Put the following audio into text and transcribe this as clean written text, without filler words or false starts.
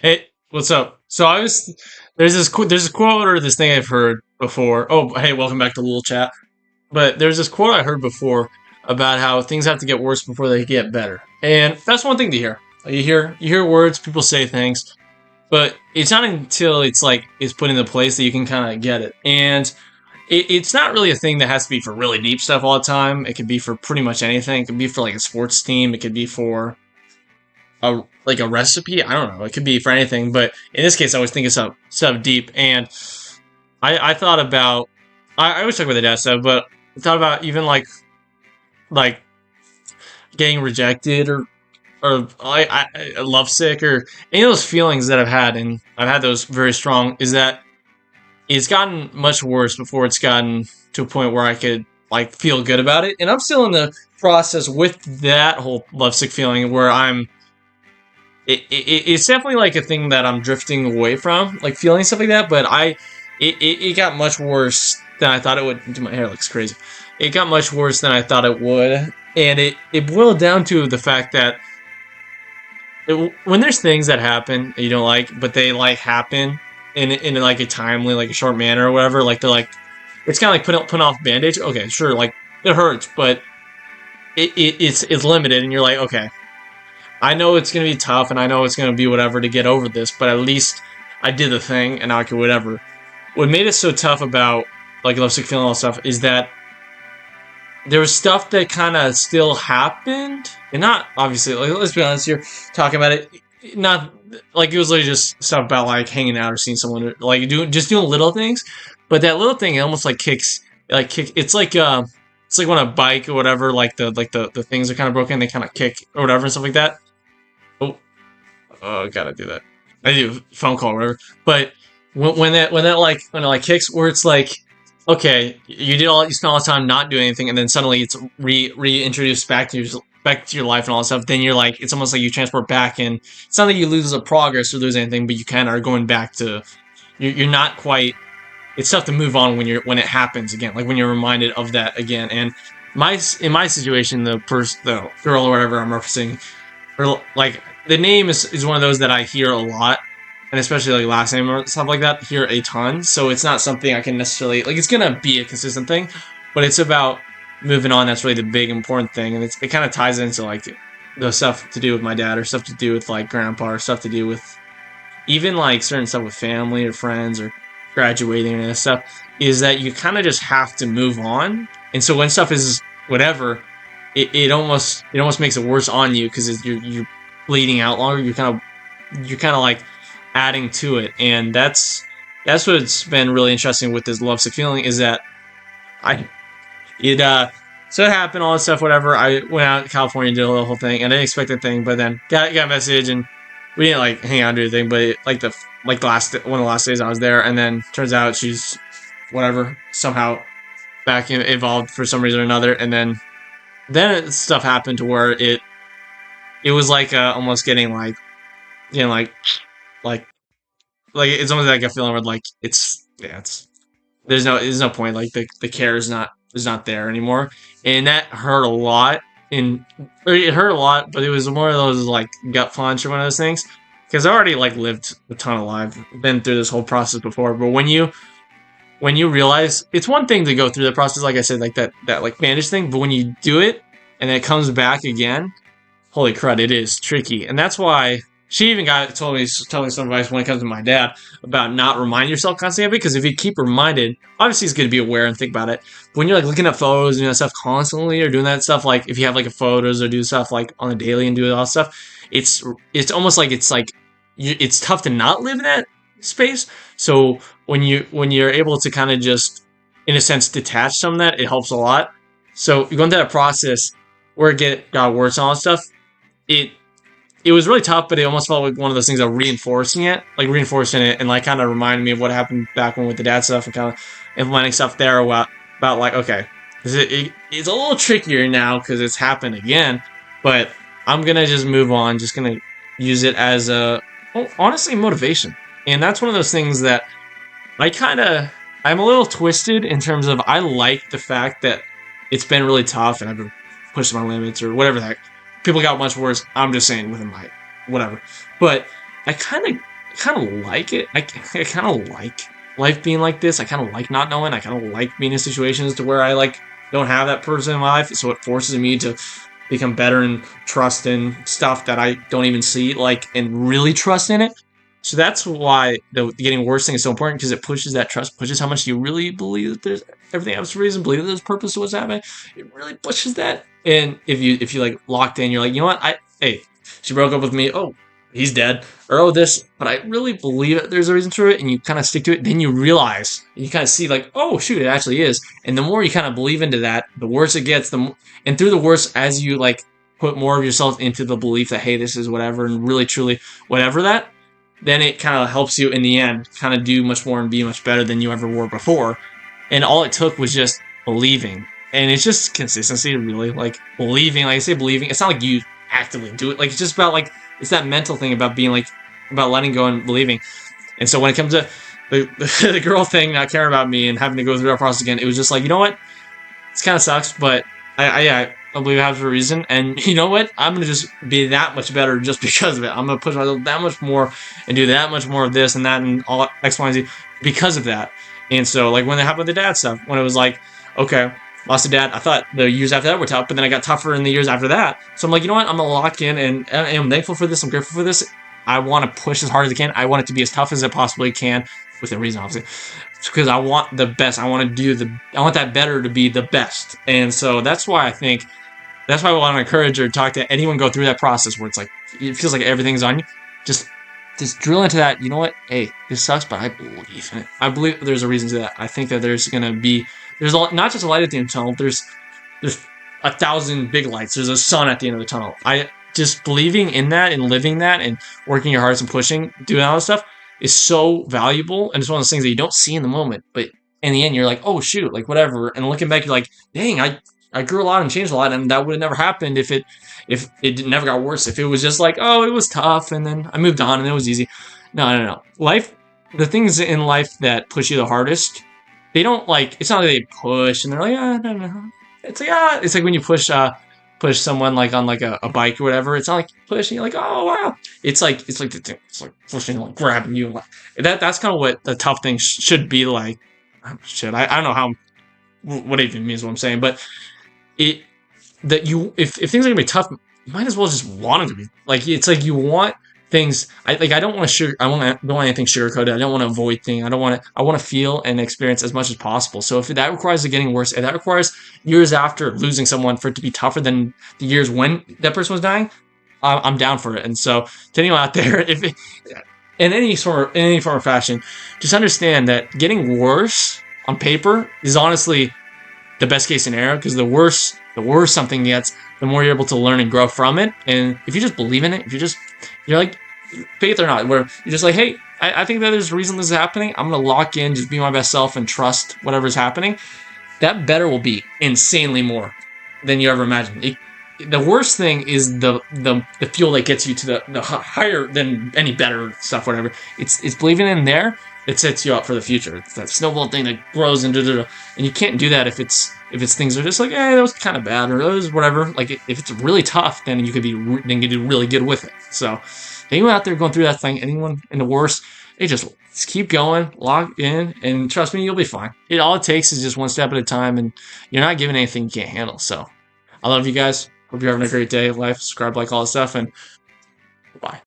Hey, what's up? So there's a quote or this thing I've heard before. Oh, hey, welcome back to Little Chat. But there's this quote I heard before about how things have to get worse before they get better, and that's one thing to hear. You hear words, people say things, but it's not until it's put into place that you can kind of get it. And it's not really a thing that has to be for really deep stuff all the time. It could be for pretty much anything. It could be for like a sports team. It could be for a recipe. I don't know. It could be for anything, but in this case, I was thinking stuff deep, and I thought about. I always talk about the dad stuff, but I thought about even like getting rejected or lovesick or any of those feelings that I've had, and I've had those very strong. Is that it's gotten much worse before it's gotten to a point where I could like feel good about it, and I'm still in the process with that whole lovesick feeling where it's definitely like a thing that I'm drifting away from, like feeling stuff like that. But it got much worse than I thought it would. My hair looks crazy. It got much worse than I thought it would, and it boiled down to the fact that when there's things that happen that you don't like, but they like happen in like a timely, like a short manner or whatever, like they're like it's kind of like putting off bandage. Okay, sure, like it hurts, but it's limited, and you're like, okay, I know it's gonna be tough, and I know it's gonna be whatever to get over this, but at least I did the thing, and now I can whatever. What made it so tough about like Love Sick Feeling all stuff is that there was stuff that kind of still happened, and not obviously. Like, let's be honest here, talking about it, not like it was literally just stuff about like hanging out or seeing someone, like doing little things, but that little thing it almost like kicks, like kick. It's like when a bike or whatever, like the things are kind of broken, they kind of kick or whatever and stuff like that. Oh, oh, gotta do that. I do phone call or whatever. But when it like kicks, where it's like, okay, you spent all the time not doing anything, and then suddenly it's reintroduced back to your life and all that stuff. Then you're like, it's almost like you transport back, and it's not that you lose a progress or lose anything, but you kind of are going back to you're not quite. It's tough to move on when it happens again, like when you're reminded of that again. And in my situation, the girl or whatever I'm referencing or like the name is one of those that I hear a lot, and especially like last name or stuff like that, hear a ton. So it's not something I can necessarily like. It's gonna be a consistent thing, but it's about moving on. That's really the big important thing, and it kind of ties into like the stuff to do with my dad, or stuff to do with like grandpa, or stuff to do with even like certain stuff with family or friends or graduating and stuff. Is that you kind of just have to move on, and so when stuff is whatever it almost makes it worse on you because you're bleeding out longer. You're kind of like adding to it, and that's what's been really interesting with this lovesick feeling is that I it so it happened all this stuff whatever. I went out to California and did the whole thing, and I didn't expect the thing, but then got a message and we didn't like hang out and do anything, but the last one of the last days I was there, and then turns out she's whatever somehow back involved for some reason or another, and then stuff happened to where it was like almost getting like like like it's almost like a feeling where like it's yeah it's there's no point like the care is not there anymore, and that hurt a lot. It hurt a lot, but it was more of those like gut punch or one of those things because I already like lived a ton of life, been through this whole process before. But when you realize it's one thing to go through the process, like I said, like that like bandage thing, but when you do it and it comes back again, holy crud, it is tricky. And that's why she even told me some advice when it comes to my dad about not remind yourself constantly of it, because if you keep reminded, obviously it's good to be aware and think about it. But when you're like looking at photos and doing that stuff constantly or doing that stuff, like if you have like a photos or do stuff like on the daily and do all that stuff, it's almost like it's tough to not live in that space. So when you're able to kind of just in a sense detach some of that, it helps a lot. So you're going through that process where it got worse and all that stuff. It it was really tough, but it almost felt like one of those things of reinforcing it, and like kind of reminding me of what happened back when with the dad stuff and kind of implementing stuff there about like, okay, it's a little trickier now because it's happened again, but I'm gonna just move on, just gonna use it as honestly motivation, and that's one of those things that I'm a little twisted in terms of I like the fact that it's been really tough and I've been pushing my limits or whatever the heck. People got much worse. I'm just saying within my whatever. But I kind of kind of like it. I kind of like life being like this. I kind of like not knowing. I kind of like being in situations to where I like don't have that person in my life, so it forces me to become better and trust in stuff that I don't even see, like, and really trust in it. So that's why the getting worse thing is so important, because it pushes that trust, pushes how much you really believe that there's everything happens for a reason, believe that there's purpose to what's happening. It really pushes that. And if you like locked in, you're like, you know what? Hey, she broke up with me. Oh, he's dead. Or oh, this. But I really believe that there's a reason for it, and you kind of stick to it. Then you realize, you kind of see like, oh shoot, it actually is. And the more you kind of believe into that, the worse it gets. And through the worse, as you like put more of yourself into the belief that hey, this is whatever, and really truly whatever that, then it kind of helps you in the end kind of do much more and be much better than you ever were before. And all it took was just believing. And it's just consistency, really. Like believing, like I say, believing. It's not like you actively do it. Like it's just about like it's that mental thing about being like about letting go and believing. And so when it comes to the girl thing not caring about me and having to go through that process again, it was just like, you know what? This kind of sucks, but I believe it has a reason. And you know what? I'm going to just be that much better just because of it. I'm going to push myself that much more and do that much more of this and that and all X, Y, and Z because of that. And so, like, when it happened with the dad stuff, when it was like, okay, lost a dad, I thought the years after that were tough, but then I got tougher in the years after that. So I'm like, you know what? I'm going to lock in, and I'm thankful for this. I'm grateful for this. I want to push as hard as I can. I want it to be as tough as it possibly can, within reason, obviously, because I want the best. I want to do I want that better to be the best. And so that's why I want to encourage or talk to anyone go through that process where it's like, it feels like everything's on you. Just, just drill into that. You know what? Hey, this sucks, but I believe in it. I believe there's a reason to that. I think that there's not just a light at the end of the tunnel. There's 1,000 big lights. There's a sun at the end of the tunnel. I just believing in that and living that and working your hardest and pushing, doing all this stuff is so valuable. And it's one of those things that you don't see in the moment, but in the end, you're like, oh shoot, like whatever. And looking back, you're like, dang, I grew a lot and changed a lot, and that would have never happened if it never got worse. If it was just like, oh, it was tough, and then I moved on and it was easy. No. Life, the things in life that push you the hardest, they don't like. It's not like they push and they're like, ah, no. It's like it's like when you push someone like on like a bike or whatever. It's not like pushing. You're like, oh wow. It's like pushing, like grabbing you. That's kind of what the tough thing should be like. Shit, I don't know how what it even means what I'm saying, but it that you if things are gonna be tough, you might as well just want them to be. Like it's like you want things. I don't want to don't want anything sugarcoated. I don't want to avoid things. I want to feel and experience as much as possible. So if that requires it getting worse, if that requires years after losing someone for it to be tougher than the years when that person was dying, I'm down for it. And so to anyone out there, if it, in any form or fashion, just understand that getting worse on paper is honestly the best case scenario, because the worse something gets, the more you're able to learn and grow from it. And if you just believe in it, you're like, faith or not, where you're just like, hey, I think that there's a reason this is happening. I'm gonna lock in, just be my best self, and trust whatever's happening. That better will be insanely more than you ever imagined. The worst thing is the fuel that gets you to the higher than any better stuff, whatever. It's believing in there that sets you up for the future. It's that snowball thing that grows and you can't do that if it's things are just like, that was kind of bad, or that was whatever. Like if it's really tough, then you do really good with it. So anyone out there going through that thing, anyone in the worst, they just keep going, lock in, and trust me, you'll be fine. All it takes is just one step at a time, and you're not giving anything you can't handle. So I love you guys. Hope you're having a great day, life, subscribe, like all that stuff, and